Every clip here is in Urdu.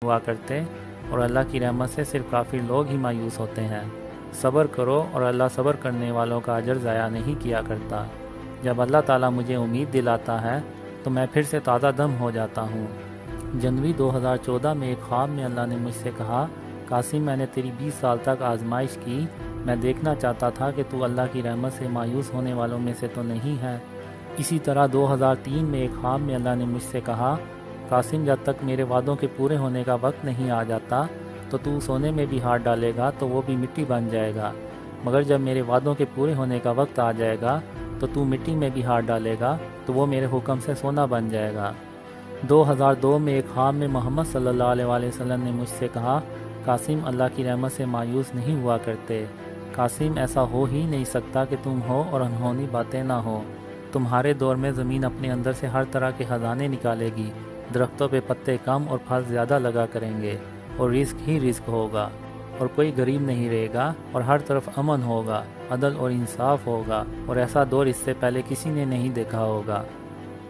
ہوا کرتے اور اللہ کی رحمت سے صرف کافر لوگ ہی مایوس ہوتے ہیں۔ صبر کرو اور اللہ صبر کرنے والوں کا اجر ضائع نہیں کیا کرتا۔ جب اللہ تعالیٰ مجھے امید دلاتا ہے تو میں پھر سے تازہ دم ہو جاتا ہوں۔ جنوری 2014 میں ایک خواب میں اللہ نے مجھ سے کہا، قاسم میں نے تیری 20 سال تک آزمائش کی، میں دیکھنا چاہتا تھا کہ تو اللہ کی رحمت سے مایوس ہونے والوں میں سے تو نہیں ہے۔ اسی طرح 2003 میں ایک خواب میں اللہ نے مجھ سے کہا، قاسم جب تک میرے وعدوں کے پورے ہونے کا وقت نہیں آ جاتا تو سونے میں بھی ہاتھ ڈالے گا تو وہ بھی مٹی بن جائے گا، مگر جب میرے وعدوں کے پورے ہونے کا وقت آ جائے گا تو مٹی میں بھی ہاتھ ڈالے گا تو وہ میرے حکم سے سونا بن جائے گا۔ 2002 میں ایک خواب میں محمد صلی اللہ علیہ وسلم نے مجھ سے کہا، قاسم اللہ کی رحمت سے مایوس نہیں ہوا کرتے۔ قاسم ایسا ہو ہی نہیں سکتا کہ تم ہو اور انہونی باتیں نہ ہو۔ تمہارے دور میں زمین اپنے اندر سے ہر طرح کے خزانے نکالے گی، درختوں پہ پتے کم اور پھل زیادہ لگا کریں گے، اور رزق ہی رزق ہوگا، اور کوئی غریب نہیں رہے گا، اور ہر طرف امن ہوگا، عدل اور انصاف ہوگا، اور ایسا دور اس سے پہلے کسی نے نہیں دیکھا ہوگا۔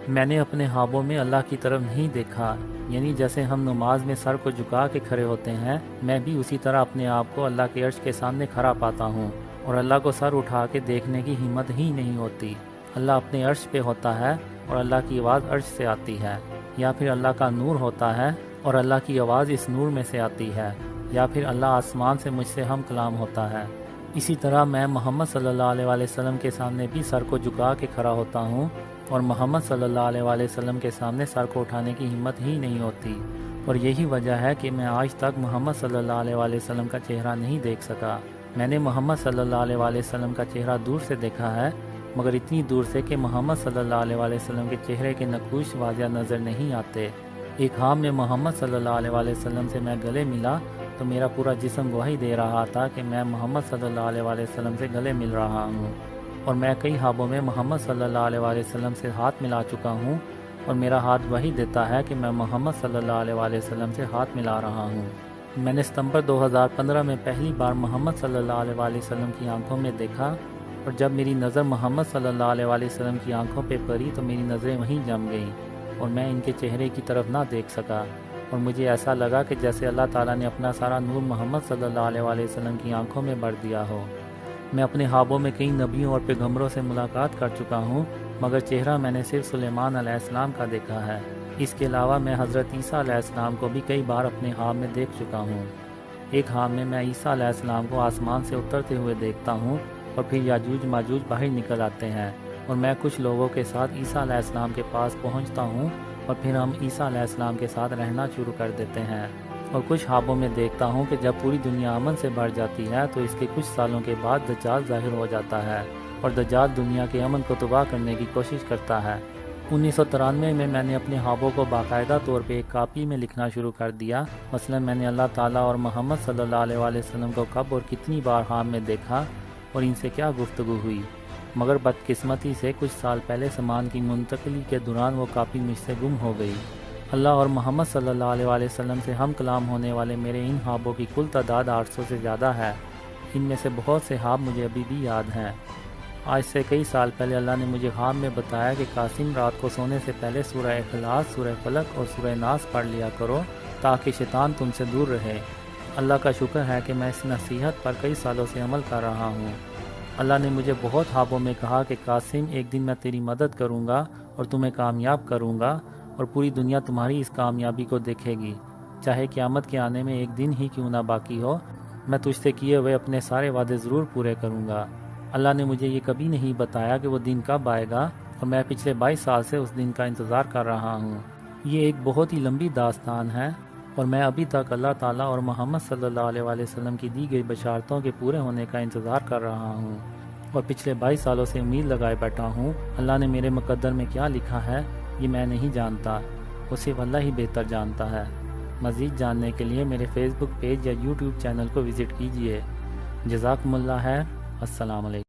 میں نے اپنے خوابوں میں اللہ کی طرف نہیں دیکھا، یعنی جیسے ہم نماز میں سر کو جھکا کے کھڑے ہوتے ہیں، میں بھی اسی طرح اپنے آپ کو اللہ کے عرش کے سامنے کھڑا پاتا ہوں، اور اللہ کو سر اٹھا کے دیکھنے کی ہمت ہی نہیں ہوتی۔ اللہ اپنے عرش پہ ہوتا ہے اور اللہ کی آواز عرش سے آتی ہے، یا پھر اللہ کا نور ہوتا ہے اور اللہ کی آواز اس نور میں سے آتی ہے، یا پھر اللہ آسمان سے مجھ سے ہم کلام ہوتا ہے۔ اسی طرح میں محمد صلی اللہ علیہ وسلم کے سامنے بھی سر کو جھکا کے کھڑا ہوتا ہوں، اور محمد صلی اللہ علیہ وسلم کے سامنے سر کو اٹھانے کی ہمت ہی نہیں ہوتی، اور یہی وجہ ہے کہ میں آج تک محمد صلی اللہ علیہ وسلم کا چہرہ نہیں دیکھ سکا۔ میں نے محمد صلی اللہ علیہ وسلم کا چہرہ دور سے دیکھا ہے، مگر اتنی دور سے کہ محمد صلی اللہ علیہ وسلم کے چہرے کے نقوش واضح نظر نہیں آتے۔ ایک خواب میں محمد صلی اللہ علیہ وسلم سے میں گلے ملا تو میرا پورا جسم گواہی دے رہا تھا کہ میں محمد صلی اللہ علیہ وسلم سے گلے مل رہا ہوں، اور میں کئی خوابوں میں محمد صلی اللہ علیہ وسلم سے ہاتھ ملا چکا ہوں، اور میرا ہاتھ وہی دیتا ہے کہ میں محمد صلی اللہ علیہ وسلم سے ہاتھ ملا رہا ہوں۔ میں نے ستمبر 2015 میں پہلی بار محمد صلی اللہ علیہ وسلم کی آنکھوں میں دیکھا، اور جب میری نظر محمد صلی اللہ علیہ وسلم کی آنکھوں پہ پڑی تو میری نظریں وہیں جم گئیں، اور میں ان کے چہرے کی طرف نہ دیکھ سکا، اور مجھے ایسا لگا کہ جیسے اللہ تعالیٰ نے اپنا سارا نور محمد صلی اللہ علیہ وسلم کی آنکھوں میں بھر دیا ہو۔ میں اپنے خوابوں میں کئی نبیوں اور پیغمبروں سے ملاقات کر چکا ہوں، مگر چہرہ میں نے صرف سلیمان علیہ السلام کا دیکھا ہے۔ اس کے علاوہ میں حضرت عیسیٰ علیہ السلام کو بھی کئی بار اپنے خواب میں دیکھ چکا ہوں۔ ایک خواب میں عیسیٰ علیہ السلام کو آسمان سے اترتے ہوئے دیکھتا ہوں، اور پھر یاجوج ماجوج باہر نکل آتے ہیں، اور میں کچھ لوگوں کے ساتھ عیسیٰ علیہ السلام کے پاس پہنچتا ہوں، اور پھر ہم عیسیٰ علیہ السلام کے ساتھ رہنا شروع کر دیتے ہیں۔ اور کچھ خوابوں میں دیکھتا ہوں کہ جب پوری دنیا امن سے بھر جاتی ہے تو اس کے کچھ سالوں کے بعد دجال ظاہر ہو جاتا ہے، اور دجال دنیا کے امن کو تباہ کرنے کی کوشش کرتا ہے۔ 1993 میں نے اپنے خوابوں کو باقاعدہ طور پہ ایک کاپی میں لکھنا شروع کر دیا۔ مثلا میں نے اللہ تعالیٰ اور محمد صلی اللہ علیہ وسلم کو کب اور کتنی بار خواب میں دیکھا اور ان سے کیا گفتگو ہوئی، مگر بدقسمتی سے کچھ سال پہلے سامان کی منتقلی کے دوران وہ کاپی مجھ سے گم ہو گئی۔ اللہ اور محمد صلی اللہ علیہ وسلم سے ہم کلام ہونے والے میرے ان خوابوں کی کل تعداد 800 سے زیادہ ہے۔ ان میں سے بہت سے خواب مجھے ابھی بھی یاد ہیں۔ آج سے کئی سال پہلے اللہ نے مجھے خواب میں بتایا کہ قاسم رات کو سونے سے پہلے سورہ اخلاص، سورہ فلق اور سورہ ناس پڑھ لیا کرو تاکہ شیطان تم سے دور رہے۔ اللہ کا شکر ہے کہ میں اس نصیحت پر کئی سالوں سے عمل کر رہا ہوں۔ اللہ نے مجھے بہت خوابوں میں کہا کہ قاسم ایک دن میں تیری مدد کروں گا اور تمہیں کامیاب کروں گا، اور پوری دنیا تمہاری اس کامیابی کو دیکھے گی، چاہے قیامت کے آنے میں ایک دن ہی کیوں نہ باقی ہو، میں تجھ سے کیے ہوئے اپنے سارے وعدے ضرور پورے کروں گا۔ اللہ نے مجھے یہ کبھی نہیں بتایا کہ وہ دن کب آئے گا، اور میں پچھلے 22 سال سے اس دن کا انتظار کر رہا ہوں۔ یہ ایک بہت ہی لمبی داستان ہے، اور میں ابھی تک اللہ تعالیٰ اور محمد صلی اللہ علیہ وسلم کی دی گئی بشارتوں کے پورے ہونے کا انتظار کر رہا ہوں، اور پچھلے 22 سالوں سے امید لگائے بیٹھا ہوں۔ اللہ نے میرے مقدر میں کیا لکھا ہے یہ میں نہیں جانتا، وہ صرف اللہ ہی بہتر جانتا ہے۔ مزید جاننے کے لیے میرے فیس بک پیج یا یوٹیوب چینل کو وزٹ کیجیے۔ جزاکم اللہ خیر۔ السلام علیکم۔